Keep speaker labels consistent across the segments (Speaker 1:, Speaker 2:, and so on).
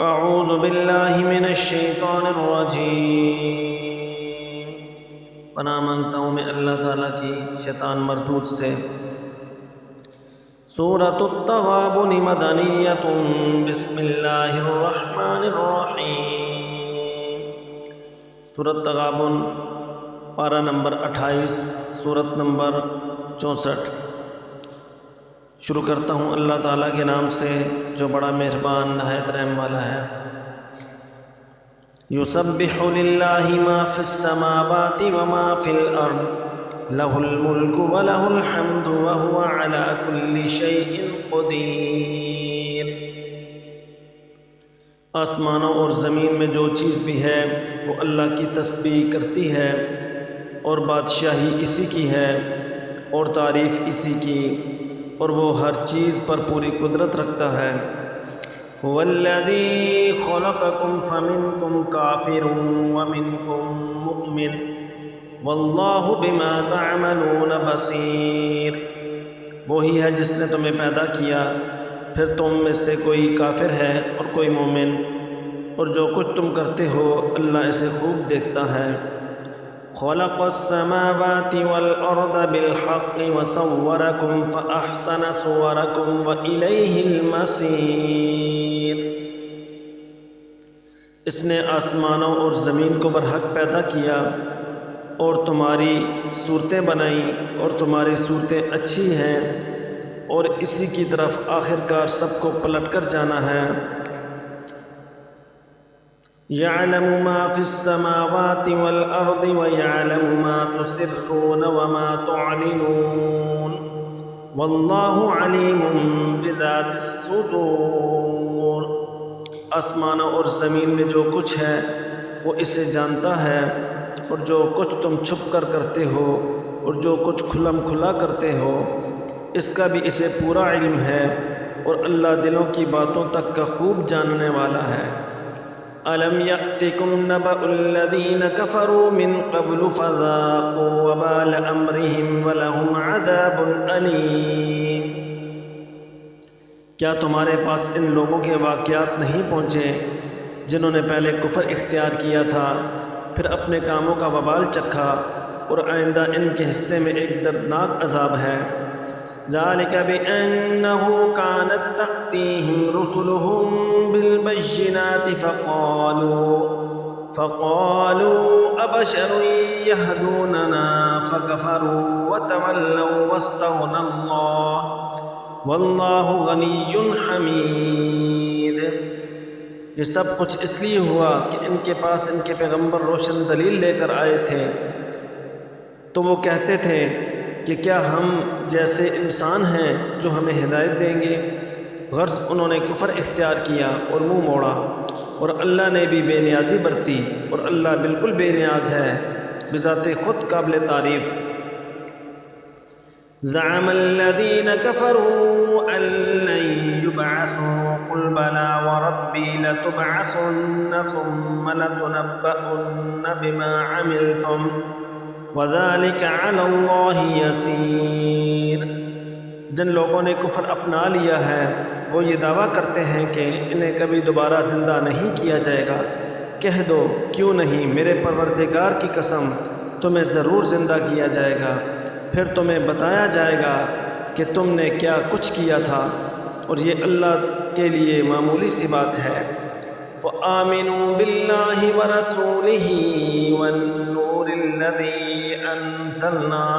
Speaker 1: اعوذ باللہ من الشیطان الرجیم، پناہ مانگتا ہوں میں اللہ تعالیٰ کی شیطان مردود سے۔ سورۃ التغابن مدنیۃ، بسم اللہ الرحمن الرحیم۔ سورۃ تغابن پارہ نمبر 28، سورت نمبر 64۔ شروع کرتا ہوں اللہ تعالیٰ کے نام سے جو بڑا مہربان نہایت رحم والا ہے۔ یسبح للہ ما فی السماوات وما فی الارض، لہ الملک ولہ الحمد وہو علی کل شیء قدیر۔ آسمانوں اور زمین میں جو چیز بھی ہے وہ اللہ کی تسبیح کرتی ہے، اور بادشاہی اسی کی ہے اور تعریف اسی کی، اور وہ ہر چیز پر پوری قدرت رکھتا ہے۔ وَالَّذِي خَلَقَكُمْ فَمِنْكُمْ كَافِرٌ وَمِنْكُمْ مُؤْمِنٌ وَاللَّهُ بِمَا تَعْمَلُونَ بَصِيرٌ۔ وہی ہے جس نے تمہیں پیدا کیا، پھر تم میں سے کوئی کافر ہے اور کوئی مومن، اور جو کچھ تم کرتے ہو اللہ اسے خوب دیکھتا ہے۔ خلق السماوات والأرض بالحق وصوركم فأحسن صوركم وإليه المصير۔ اس نے آسمانوں اور زمین کو برحق پیدا کیا اور تمہاری صورتیں بنائیں، اور تمہاری صورتیں اچھی ہیں، اور اسی کی طرف آخر کار سب کو پلٹ کر جانا ہے۔ یعلم ما فی السماوات والارض ویعلم ما تسرون وما تعلنون واللہ علیم بذات الصدور۔ آسمانوں اور زمین میں جو کچھ ہے وہ اسے جانتا ہے، اور جو کچھ تم چھپ کر کرتے ہو اور جو کچھ کھلم کھلا کرتے ہو اس کا بھی اسے پورا علم ہے، اور اللہ دلوں کی باتوں تک کا خوب جاننے والا ہے۔ أَلَمْ يَأْتِكُمْ نَبَأُ الَّذِينَ كَفَرُوا مِنْ قَبْلُ فَذَاقُوا وَبَالَ أَمْرِهِمْ وَلَهُمْ عَذَابٌ أَلِيمٌ۔ کیا تمہارے پاس ان لوگوں کے واقعات نہیں پہنچے جنہوں نے پہلے کفر اختیار کیا تھا، پھر اپنے کاموں کا وبال چکھا، اور آئندہ ان کے حصے میں ایک دردناک عذاب ہے۔ ذَلِكَ بِأَنَّهُ كَانَتْ تَأْتِيهِمْ رُسُلُهُم بِالْبَيِّنَاتِ فَقَالُوا أَبَشَرٌ يَهْدُونَنَا فَكَفَرُوا وَتَوَلَّوْا وَاسْتَغْنَى اللَّهُ وَاللَّهُ غَنِيٌّ حَمِيدٌ۔ یہ سب کچھ اس لیے ہوا کہ ان کے پاس ان کے پیغمبر روشن دلیل لے کر آئے تھے، تو وہ کہتے تھے کہ کیا ہم جیسے انسان ہیں جو ہمیں ہدایت دیں گے؟ غرض انہوں نے کفر اختیار کیا اور منہ موڑا، اور اللہ نے بھی بے نیازی برتی، اور اللہ بالکل بے نیاز ہے، بذات خود قابل تعریف۔ زعم الذین کفروا ان لن یبعثوا قل بلی وربی لتبعثن ثم لتنبؤن بما عملتم وَذَلِكَ عَلَى اللَّهِ يَسِيرٌ۔ جن لوگوں نے کفر اپنا لیا ہے وہ یہ دعویٰ کرتے ہیں کہ انہیں کبھی دوبارہ زندہ نہیں کیا جائے گا۔ کہہ دو کیوں نہیں، میرے پروردگار کی قسم تمہیں ضرور زندہ کیا جائے گا، پھر تمہیں بتایا جائے گا کہ تم نے کیا کچھ کیا تھا، اور یہ اللہ کے لیے معمولی سی بات ہے۔ فَآمِنُوا بِاللَّهِ وَرَسُولِهِ وَالنُّورِ الَّذِي أَنزَلْنَا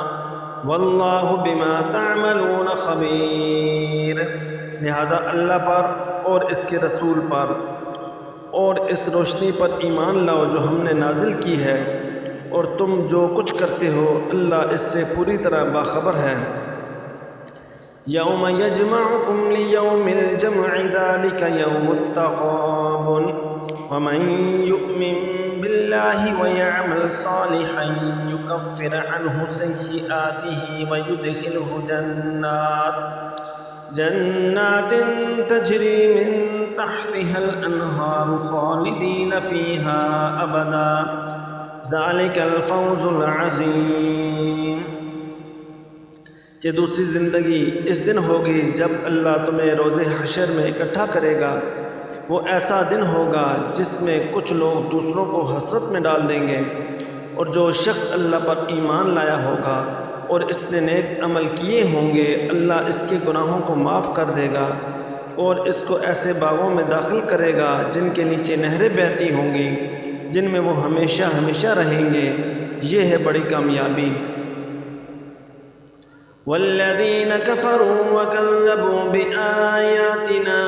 Speaker 1: وَاللَّهُ بِمَا تَعْمَلُونَ خَبِيرٌ۔ لہذا اللہ پر اور اس کے رسول پر اور اس روشنی پر ایمان لاؤ جو ہم نے نازل کی ہے، اور تم جو کچھ کرتے ہو اللہ اس سے پوری طرح باخبر ہے۔ یوم یجمعکم لیوم الجمع ذلک یوم التغابن ومن یؤمن باللہ ویعمل صالحا یکفر عنہ سیئاتہ ویدخلہ جنات تجری من تحتها الانہار خالدین فیہا ابدا ذلک الفوز العظیم۔ کہ دوسری زندگی اس دن ہوگی جب اللہ تمہیں روز حشر میں اکٹھا کرے گا، وہ ایسا دن ہوگا جس میں کچھ لوگ دوسروں کو حسرت میں ڈال دیں گے، اور جو شخص اللہ پر ایمان لایا ہوگا اور اس نے نیک عمل کیے ہوں گے، اللہ اس کے گناہوں کو معاف کر دے گا اور اس کو ایسے باغوں میں داخل کرے گا جن کے نیچے نہریں بہتی ہوں گی، جن میں وہ ہمیشہ ہمیشہ رہیں گے۔ یہ ہے بڑی کامیابی۔ والذین کفروا وکذبوا بآیاتنا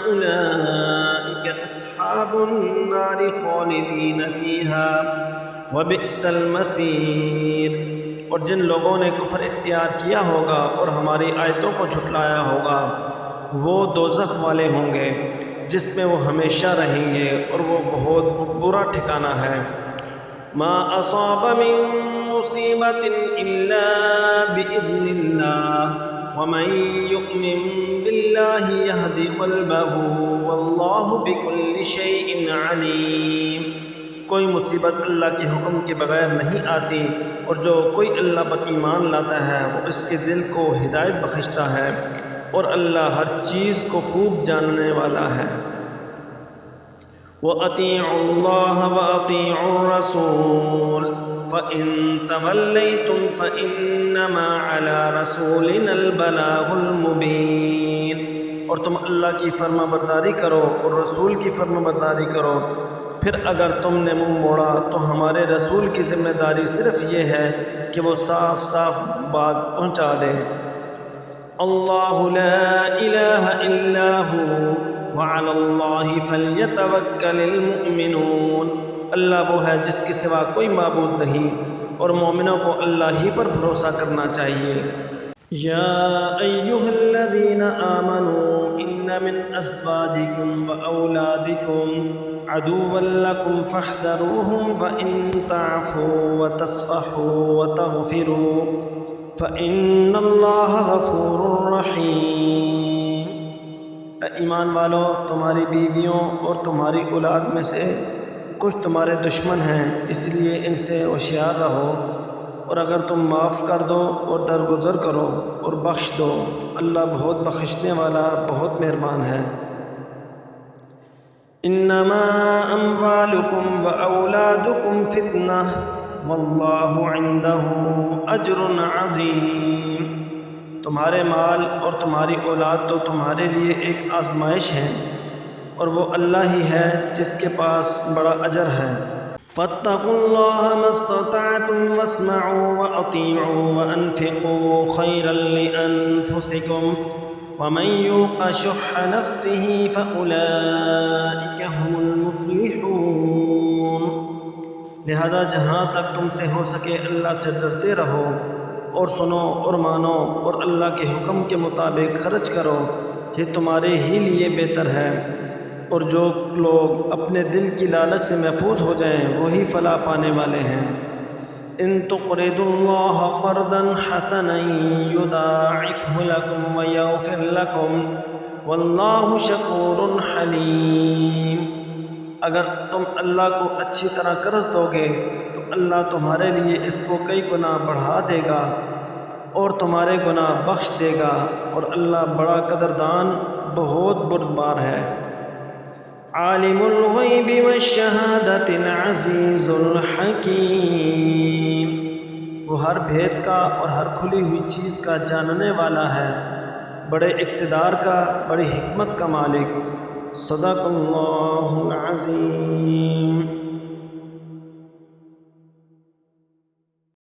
Speaker 1: اولئک اصحاب النار خالدین فیہا وبئس المصیر۔ اور جن لوگوں نے کفر اختیار کیا ہوگا اور ہماری آیتوں کو جھٹلایا ہوگا، وہ دوزخ والے ہوں گے جس میں وہ ہمیشہ رہیں گے، اور وہ بہت برا ٹھکانہ ہے۔ ما اصاب من مصیبت الا باذن اللہ ومن یؤمن باللہ یہد قلبہ واللہ بکل شیء علیم۔ کوئی مصیبت اللہ کے حکم کے بغیر نہیں آتی، اور جو کوئی اللہ پر ایمان لاتا ہے وہ اس کے دل کو ہدایت بخشتا ہے، اور اللہ ہر چیز کو خوب جاننے والا ہے۔ وَأَطِيعُوا اللَّهَ وَأَطِيعُوا الرَّسُولَ فَإِن تَوَلَّيْتُمْ فَإِنَّمَا عَلَى رَسُولِنَا الْبَلَاغُ الْمُبِينُ۔ اور تم اللہ کی فرما برداری کرو اور رسول کی فرما برداری کرو، پھر اگر تم نے منہ موڑا تو ہمارے رسول کی ذمہ داری صرف یہ ہے کہ وہ صاف صاف بات پہنچا دے۔ اللہ لا الہ الا ہو وعلی اللہ فلیتوکل المؤمنون۔ اللہ وہ ہے جس کے سوا کوئی معبود نہیں، اور مومنوں کو اللہ ہی پر بھروسہ کرنا چاہیے۔ یا ایہا الذین آمنوا ان من ازواجکم واولادکم عدوا لکم فاحذروہم وان تعفوا وتصفحوا وتغفروا فإن اللہ غفور رحیم۔ اے ایمان والو، تمہاری بیویوں اور تمہاری اولاد میں سے کچھ تمہارے دشمن ہیں، اس لیے ان سے ہوشیار رہو، اور اگر تم معاف کر دو اور درگزر کرو اور بخش دو، اللہ بہت بخشنے والا بہت مہربان ہے۔ انما اموالکم واولادکم فتنہ واللہ عندہ اجر عظیم۔ تمہارے مال اور تمہاری اولاد تو تمہارے لیے ایک آزمائش ہے، اور وہ اللہ ہی ہے جس کے پاس بڑا اجر ہے۔ فاتقوا اللہ ما استطعتم واسمعوا واطیعوا وانفقوا خیرا لانفسکم ومن یوق شح نفسہ فاولئک هم المفلحون۔ لہذا جہاں تک تم سے ہو سکے اللہ سے ڈرتے رہو، اور سنو اور مانو اور اللہ کے حکم کے مطابق خرچ کرو، یہ تمہارے ہی لیے بہتر ہے۔ اور جو لوگ اپنے دل کی لالچ سے محفوظ ہو جائیں وہی فلاح پانے والے ہیں۔ ان تقرضوا اللہ قرضا حسنا یضاعفہ لکم ویغفر لکم واللہ شکور حلیم۔ اگر تم اللہ کو اچھی طرح قرض دو گے تو اللہ تمہارے لیے اس کو کئی گنا بڑھا دے گا اور تمہارے گناہ بخش دے گا، اور اللہ بڑا قدردان بہت بردبار ہے۔ عالم الغیب والشہادۃ العزیز الحکیم۔ وہ ہر بھید کا اور ہر کھلی ہوئی چیز کا جاننے والا ہے، بڑے اقتدار کا، بڑی حکمت کا مالک۔ صدق اللہ العظیم۔